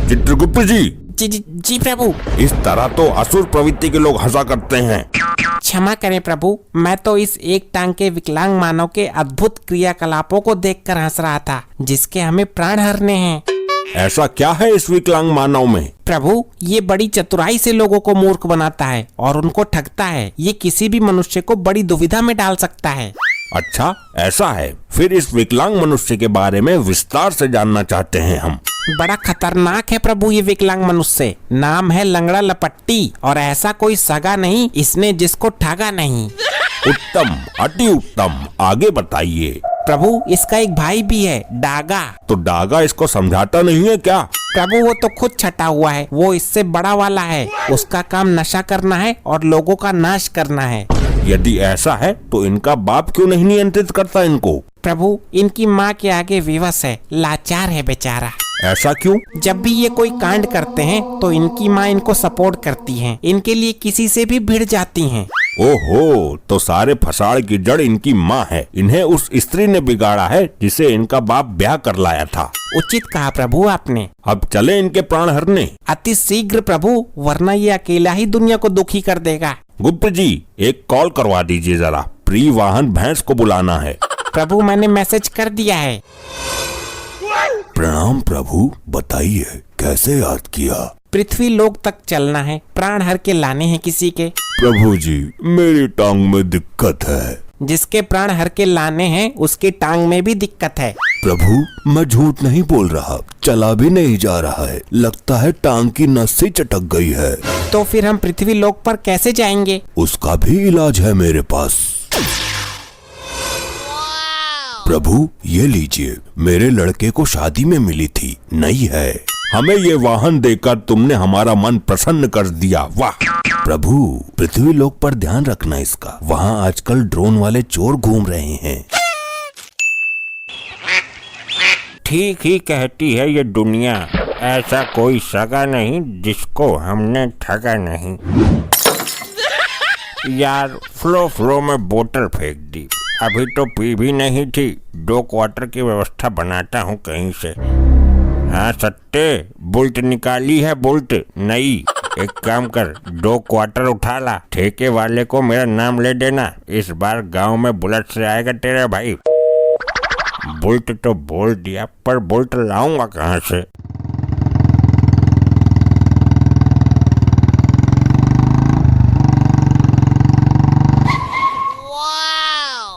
चित्रगुप्त जी, जी प्रभु। इस तरह तो असुर प्रवृत्ति के लोग हंसा करते हैं। क्षमा करें प्रभु, मैं तो इस एक टांग के विकलांग मानव के अद्भुत क्रियाकलापों को देखकर हंस रहा था, जिसके हमें प्राण हरने हैं। ऐसा क्या है इस विकलांग मानव में? प्रभु, ये बड़ी चतुराई से लोगों को मूर्ख बनाता है और उनको ठगता है। ये किसी भी मनुष्य को बड़ी दुविधा में डाल सकता है। अच्छा, ऐसा है। फिर इस विकलांग मनुष्य के बारे में विस्तार से जानना चाहते हैं हम। बड़ा खतरनाक है प्रभु ये विकलांग मनुष्य। नाम है लंगड़ा लपट्टी और ऐसा कोई सगा नहीं इसने जिसको ठगा नहीं। उत्तम, अति उत्तम, आगे बताइए। प्रभु, इसका एक भाई भी है, डागा। तो डागा इसको समझाता नहीं है क्या? प्रभु, वो तो खुद छटा हुआ है, वो इससे बड़ा वाला है। उसका काम नशा करना है और लोगों का नाश करना है। यदि ऐसा है तो इनका बाप क्यों नहीं नियंत्रित करता इनको? प्रभु, इनकी माँ के आगे विवश है, लाचार है बेचारा। ऐसा क्यों? जब भी ये कोई कांड करते हैं तो इनकी माँ इनको सपोर्ट करती है, इनके लिए किसी से भी भिड़ जाती हैं। ओहो, तो सारे फसाड़ की जड़ इनकी माँ है। इन्हें उस स्त्री ने बिगाड़ा है जिसे इनका बाप ब्याह कर लाया था। उचित कहा प्रभु आपने। अब चले इनके प्राण हरने। अति शीघ्र प्रभु, वरना ये अकेला ही दुनिया को दुखी कर देगा। गुप्त जी, एक कॉल करवा दीजिए जरा। प्रिय वाहन भैंस को बुलाना है। प्रभु, मैंने मैसेज कर दिया है। प्रणाम प्रभु, बताइए कैसे याद किया? पृथ्वी लोक तक चलना है, प्राण हर के लाने हैं किसी के। प्रभु जी, मेरी टांग में दिक्कत है। जिसके प्राण हर के लाने हैं उसके टांग में भी दिक्कत है। प्रभु, मैं झूठ नहीं बोल रहा, चला भी नहीं जा रहा है। लगता है टांग की नस से चटक गई है। तो फिर हम पृथ्वी लोक पर कैसे जाएंगे? उसका भी इलाज है मेरे पास। प्रभु, ये लीजिए, मेरे लड़के को शादी में मिली थी, नई है। हमें ये वाहन देकर तुमने हमारा मन प्रसन्न कर दिया। वाह! प्रभु, पृथ्वी लोक पर ध्यान रखना इसका। वहाँ आजकल ड्रोन वाले चोर घूम रहे हैं। ठीक ही कहती है ये दुनिया। ऐसा कोई सगा नहीं जिसको हमने ठगा नहीं। यार, फ्लो में बोतल फेंक दी। अभी तो पी भी नहीं थी। 2 क्वार्टर की व्यवस्था बनाता हूँ कहीं से। हाँ सत्ते, बुल्ट निकाली है, बुल्ट नई। एक काम कर, 2 क्वार्टर उठा ला। ठेके वाले को मेरा नाम ले देना। इस बार गांव में बुलेट से आएगा तेरा भाई। बुल्ट तो बोल दिया, पर बुल्ट लाऊंगा कहाँ से?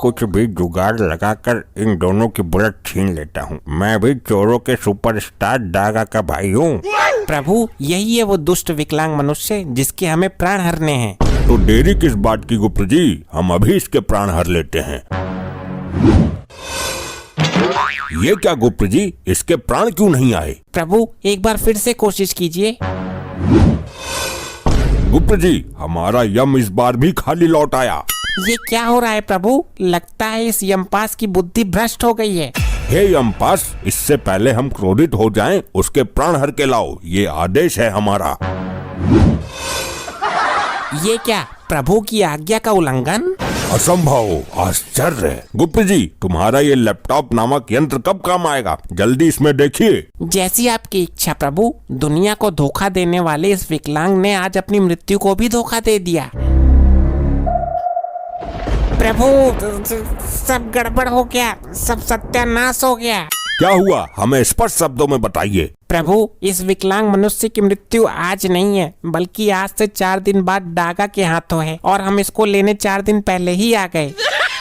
कुछ भी जुगाड़ लगाकर इन दोनों की बुलेट छीन लेता हूँ। मैं भी चोरों के सुपरस्टार डागा का भाई हूँ। प्रभु, यही है वो दुष्ट विकलांग मनुष्य जिसके हमें प्राण हरने हैं। तो देरी किस बात की गुप्त जी, हम अभी इसके प्राण हर लेते हैं। ये क्या गुप्त जी, इसके प्राण क्यों नहीं आए? प्रभु, एक बार फिर से कोशिश कीजिए। गुप्त जी, हमारा यम इस बार भी खाली लौट आया। ये क्या हो रहा है प्रभु? लगता है इस यमपास की बुद्धि भ्रष्ट हो गई है। हे यमपास, इससे पहले हम क्रोधित हो जाएं, उसके प्राण हर के लाओ। ये आदेश है हमारा। ये क्या प्रभु की आज्ञा का उल्लंघन? असंभव, आश्चर्य। गुप्त जी, तुम्हारा ये लैपटॉप नामक यंत्र कब काम आएगा? जल्दी इसमें देखिए। जैसी आपकी इच्छा प्रभु। दुनिया को धोखा देने वाले इस विकलांग ने आज अपनी मृत्यु को भी धोखा दे दिया। प्रभु, सब गड़बड़ हो गया, सब सत्यानाश हो गया। क्या हुआ? हमें स्पष्ट शब्दों में बताइए। प्रभु, इस विकलांग मनुष्य की मृत्यु आज नहीं है, बल्कि आज से 4 दिन बाद डागा के हाथों है और हम इसको लेने 4 दिन पहले ही आ गए।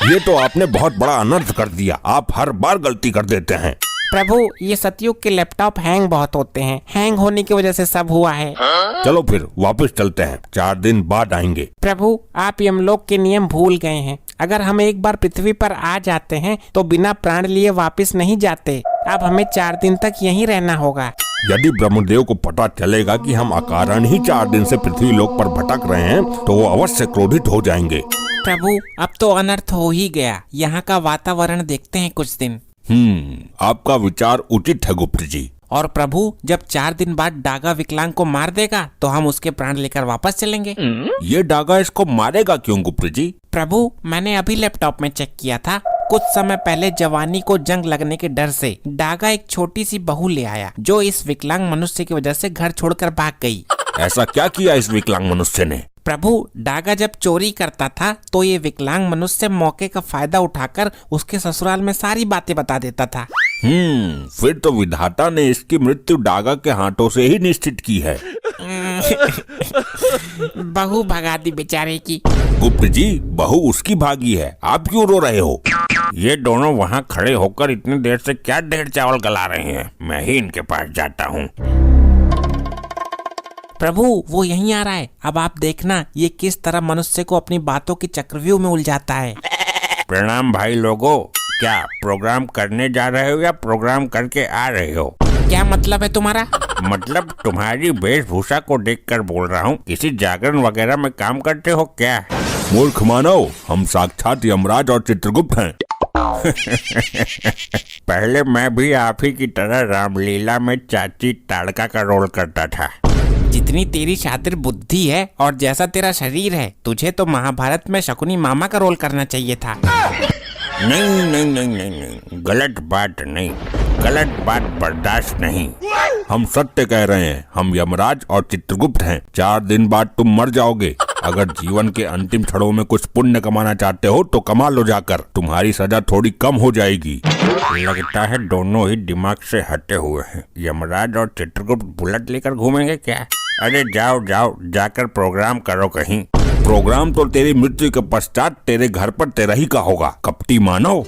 ये तो आपने बहुत बड़ा अनर्थ कर दिया। आप हर बार गलती कर देते हैं। प्रभु, ये सतयुग के लैपटॉप हैंग बहुत होते हैं। हैंग होने की वजह से सब हुआ है। चलो फिर वापस चलते हैं, 4 दिन बाद आएंगे। प्रभु, आप यमलोक के नियम भूल गए हैं। अगर हम एक बार पृथ्वी पर आ जाते हैं तो बिना प्राण लिए वापस नहीं जाते। अब हमें 4 दिन तक यहीं रहना होगा। यदि ब्रह्मदेव को पता चलेगा कि हम अकारण ही 4 दिन से पृथ्वी लोक पर भटक रहे हैं तो वो अवश्य क्रोधित हो जाएंगे। प्रभु, अब तो अनर्थ हो ही गया। यहाँ का वातावरण देखते हैं कुछ दिन। आपका विचार उचित है गुप्त जी। और प्रभु, जब 4 दिन बाद डागा विकलांग को मार देगा तो हम उसके प्राण लेकर वापस चलेंगे। ये डागा इसको मारेगा क्यों गुप्त जी? प्रभु, मैंने अभी लैपटॉप में चेक किया था। कुछ समय पहले जवानी को जंग लगने के डर से डागा एक छोटी सी बहू ले आया, जो इस विकलांग मनुष्य की वजह से घर छोड़कर भाग गई। ऐसा क्या किया इस विकलांग मनुष्य ने? प्रभु, डागा जब चोरी करता था तो ये विकलांग मनुष्य मौके का फायदा उठाकर उसके ससुराल में सारी बातें बता देता था। फिर तो विधाता ने इसकी मृत्यु डागा के हाथों से ही निश्चित की है। बहू भगा दी बेचारे की। गुप्त जी, बहू उसकी भागी है, आप क्यों रो रहे हो? ये दोनों वहाँ खड़े होकर इतनी देर से क्या ढेर चावल गला रहे हैं? मैं ही इनके पास जाता हूँ। प्रभु, वो यहीं आ रहा है। अब आप देखना ये किस तरह मनुष्य को अपनी बातों की चक्रव्यूह में उलझाता है। प्रणाम भाई लोगों, क्या प्रोग्राम करने जा रहे हो या प्रोग्राम करके आ रहे हो? क्या मतलब है तुम्हारा? मतलब तुम्हारी वेशभूषा को देखकर बोल रहा हूँ, किसी जागरण वगैरह में काम करते हो क्या? मूर्ख मानव, हम साक्षात यमराज और चित्रगुप्त हैं। पहले मैं भी आप ही की तरह रामलीला में चाची ताड़का का रोल करता था। जितनी तेरी शातिर बुद्धि है और जैसा तेरा शरीर है, तुझे तो महाभारत में शकुनी मामा का रोल करना चाहिए था। नहीं, गलत बात नहीं, गलत बात बर्दाश्त नहीं। हम सत्य कह रहे हैं, हम यमराज और चित्रगुप्त हैं। 4 दिन बाद तुम मर जाओगे। अगर जीवन के अंतिम क्षणों में कुछ पुण्य कमाना चाहते हो तो कमा लो जाकर, तुम्हारी सजा थोड़ी कम हो जाएगी। लगता है दोनों ही दिमाग से हटे हुए हैं। यमराज और चित्रगुप्त बुलेट लेकर घूमेंगे क्या? अरे जाओ जाओ, जाकर प्रोग्राम करो कहीं। प्रोग्राम तो तेरी मृत्यु के पश्चात तेरे घर पर तेरा ही का होगा, कपटी मानव।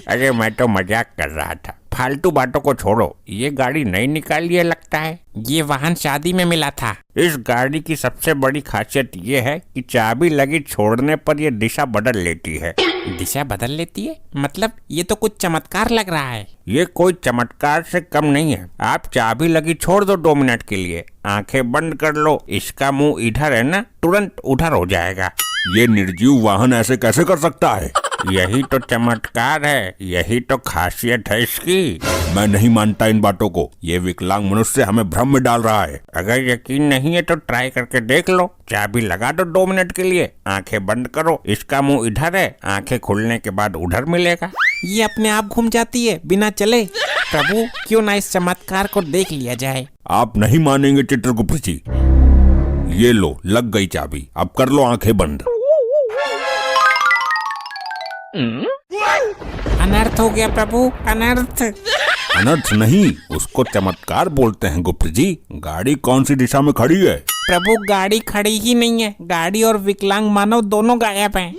अरे मैं तो मजाक कर रहा था, फालतू बातों को छोड़ो। ये गाड़ी नई निकाली है लगता है। ये वाहन शादी में मिला था। इस गाड़ी की सबसे बड़ी खासियत ये है कि चाबी लगी छोड़ने पर ये दिशा बदल लेती है। दिशा बदल लेती है? मतलब ये तो कुछ चमत्कार लग रहा है। ये कोई चमत्कार से कम नहीं है। आप चाबी लगी छोड़ दो 2 मिनट के लिए, आंखें बंद कर लो, इसका मुंह इधर है ना, तुरंत उधर हो जाएगा। ये निर्जीव वाहन ऐसे कैसे कर सकता है? यही तो चमत्कार है, यही तो खासियत है इसकी। मैं नहीं मानता इन बातों को। ये विकलांग मनुष्य हमें भ्रम में डाल रहा है। अगर यकीन नहीं है तो ट्राई करके देख लो। चाबी लगा दो 2 मिनट के लिए, आंखें बंद करो, इसका मुंह इधर है, आंखें खुलने के बाद उधर मिलेगा। ये अपने आप घूम जाती है बिना चले। प्रभु, क्यों ना इस चमत्कार को देख लिया जाए। आप नहीं मानेंगे चित्रगुप्त जी। ये लो, लग गई चाबी, अब कर लो आंखें बंद। अनर्थ हो गया प्रभु, अनर्थ। अनर्थ नहीं, उसको चमत्कार बोलते हैं गुप्त जी। गाड़ी कौन सी दिशा में खड़ी है? प्रभु, गाड़ी खड़ी ही नहीं है, गाड़ी और विकलांग मानव दोनों गायब हैं।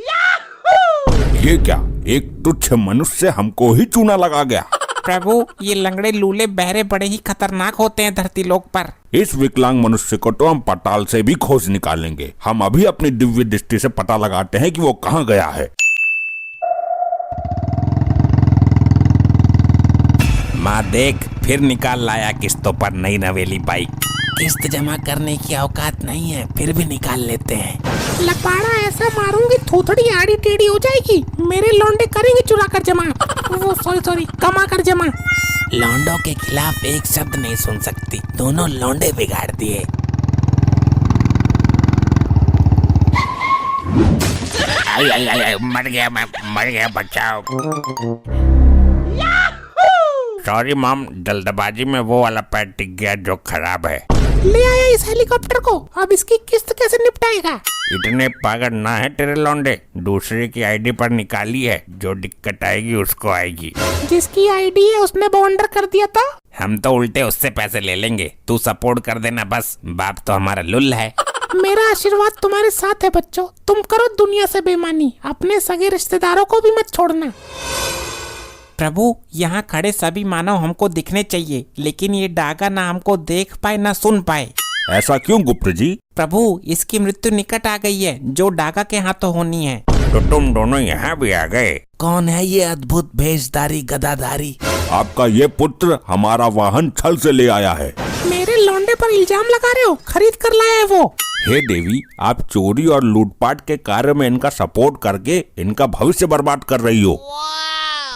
ये क्या, एक तुच्छ मनुष्य हमको ही चूना लगा गया। प्रभु, ये लंगड़े लूले बहरे बड़े ही खतरनाक होते हैं धरती लोक पर। इस विकलांग मनुष्य को तो हम पाताल से भी खोज निकालेंगे। हम अभी अपनी दिव्य दृष्टि से पता लगाते हैं कि वो कहाँ गया है। माँ देख, फिर निकाल लाया किस्तों पर नई नवेली बाइक। किस्त जमा करने की औकात नहीं है, फिर भी निकाल लेते हैं। लपाड़ा ऐसा मारूंगी थोथड़ी आड़ी टेढ़ी हो जाएगी। मेरे लौंडे करेंगे चुरा कर जमा, वो सॉरी कमा कर जमा। लौंडों के खिलाफ एक शब्द नहीं सुन सकती, दोनों लौंडे बिगाड़ दिए। आई, मर गया, बचाओ। सॉरी मॉम, जल्दबाजी में वो वाला पैर टिक गया जो खराब है। ले आया इस हेलीकॉप्टर को, अब इसकी किस्त कैसे निपटाएगा? इतने पागल ना है तेरे लौंडे, दूसरे की आईडी पर निकाली है, जो दिक्कत आएगी उसको आएगी। जिसकी आईडी है उसने बाउंडर कर दिया था। हम तो उल्टे उससे पैसे ले लेंगे, तू सपोर्ट कर देना बस। बाप तो हमारा लुल्ल है। मेरा आशीर्वाद तुम्हारे साथ है बच्चों, तुम करो दुनिया से बेईमानी, अपने सगे रिश्तेदारों को भी मत छोड़ना। प्रभु, यहाँ खड़े सभी मानव हमको दिखने चाहिए, लेकिन ये डागा ना हमको देख पाए ना सुन पाए। ऐसा क्यों गुप्त जी? प्रभु, इसकी मृत्यु निकट आ गई है, जो डागा के हाथों होनी है। तो तुम दोनों यहाँ भी आ गए? कौन है ये अद्भुत भेषधारी गदाधारी? आपका ये पुत्र हमारा वाहन छल से ले आया है। मेरे लौंडे पर इल्जाम लगा रहे हो? खरीद कर लाया है वो। हे देवी, आप चोरी और लूटपाट के कार्य में इनका सपोर्ट करके इनका भविष्य बर्बाद कर रही हो।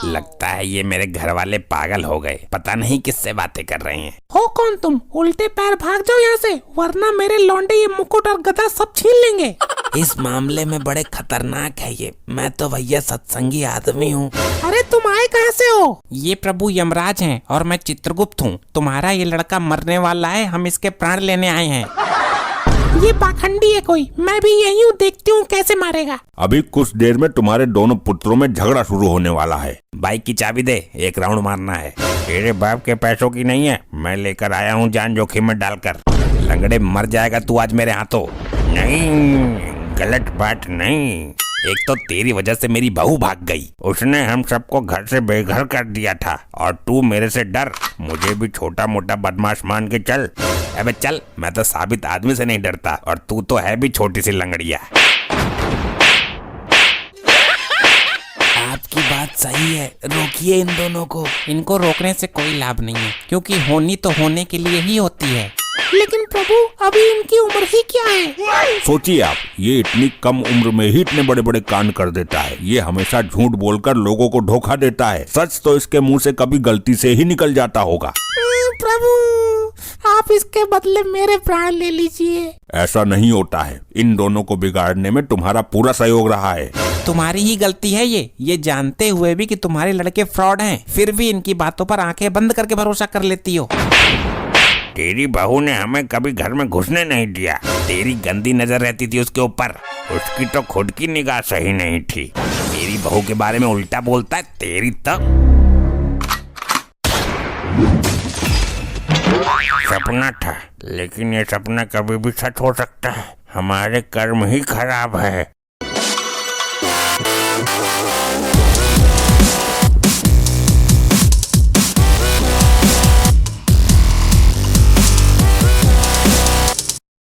लगता है ये मेरे घर वाले पागल हो गए, पता नहीं किससे बातें कर रहे हैं। हो कौन तुम? उल्टे पैर भाग जाओ यहाँ से, वरना मेरे लौंडे ये मुकुट और गदा सब छीन लेंगे। इस मामले में बड़े खतरनाक है ये, मैं तो भैया सत्संगी आदमी हूँ। अरे तुम आए कहाँ से हो? ये प्रभु यमराज हैं और मैं चित्रगुप्त हूँ। तुम्हारा ये लड़का मरने वाला है, हम इसके प्राण लेने आए हैं। ये पाखंडी है कोई, मैं भी यही हूँ, देखती हूँ कैसे मारेगा। अभी कुछ देर में तुम्हारे दोनों पुत्रों में झगड़ा शुरू होने वाला है। बाइक की चाबी दे, एक राउंड मारना है। तेरे बाप के पैसों की नहीं है, मैं लेकर आया हूँ जान जोखिम में डालकर। लंगड़े मर जाएगा तू आज मेरे हाथों। नहीं, गलत बात नहीं। एक तो तेरी वजह से मेरी बहू भाग गई, उसने हम सबको घर से बेघर कर दिया था, और तू मेरे से डर। मुझे भी छोटा मोटा बदमाश मान के चल। अबे चल, मैं तो साबित आदमी से नहीं डरता, और तू तो है भी छोटी सी लंगड़िया। आपकी बात सही है, रोकिए इन दोनों को। इनको रोकने से कोई लाभ नहीं है, क्योंकि होनी तो होने के लिए ही होती है। लेकिन प्रभु, अभी इनकी उम्र ही क्या है? सोचिए आप, ये इतनी कम उम्र में ही इतने बड़े बड़े कांड कर देता है। ये हमेशा झूठ बोलकर लोगों को धोखा देता है। सच तो इसके मुंह से कभी गलती से ही निकल जाता होगा। प्रभु, आप इसके बदले मेरे प्राण ले लीजिए। ऐसा नहीं होता है, इन दोनों को बिगाड़ने में तुम्हारा पूरा सहयोग रहा है। तुम्हारी ही गलती है ये जानते हुए भी कि तुम्हारे लड़के फ्रॉड हैं, फिर भी इनकी बातों पर आंखें बंद करके भरोसा कर लेती हो। तेरी बहू ने हमें कभी घर में घुसने नहीं दिया। तेरी गंदी नजर रहती थी उसके ऊपर। उसकी तो खुद की निगाह सही नहीं थी। मेरी बहू के बारे में उल्टा बोलता है, तेरी तो। सपना था, लेकिन ये सपना कभी भी सच हो सकता है। हमारे कर्म ही खराब है।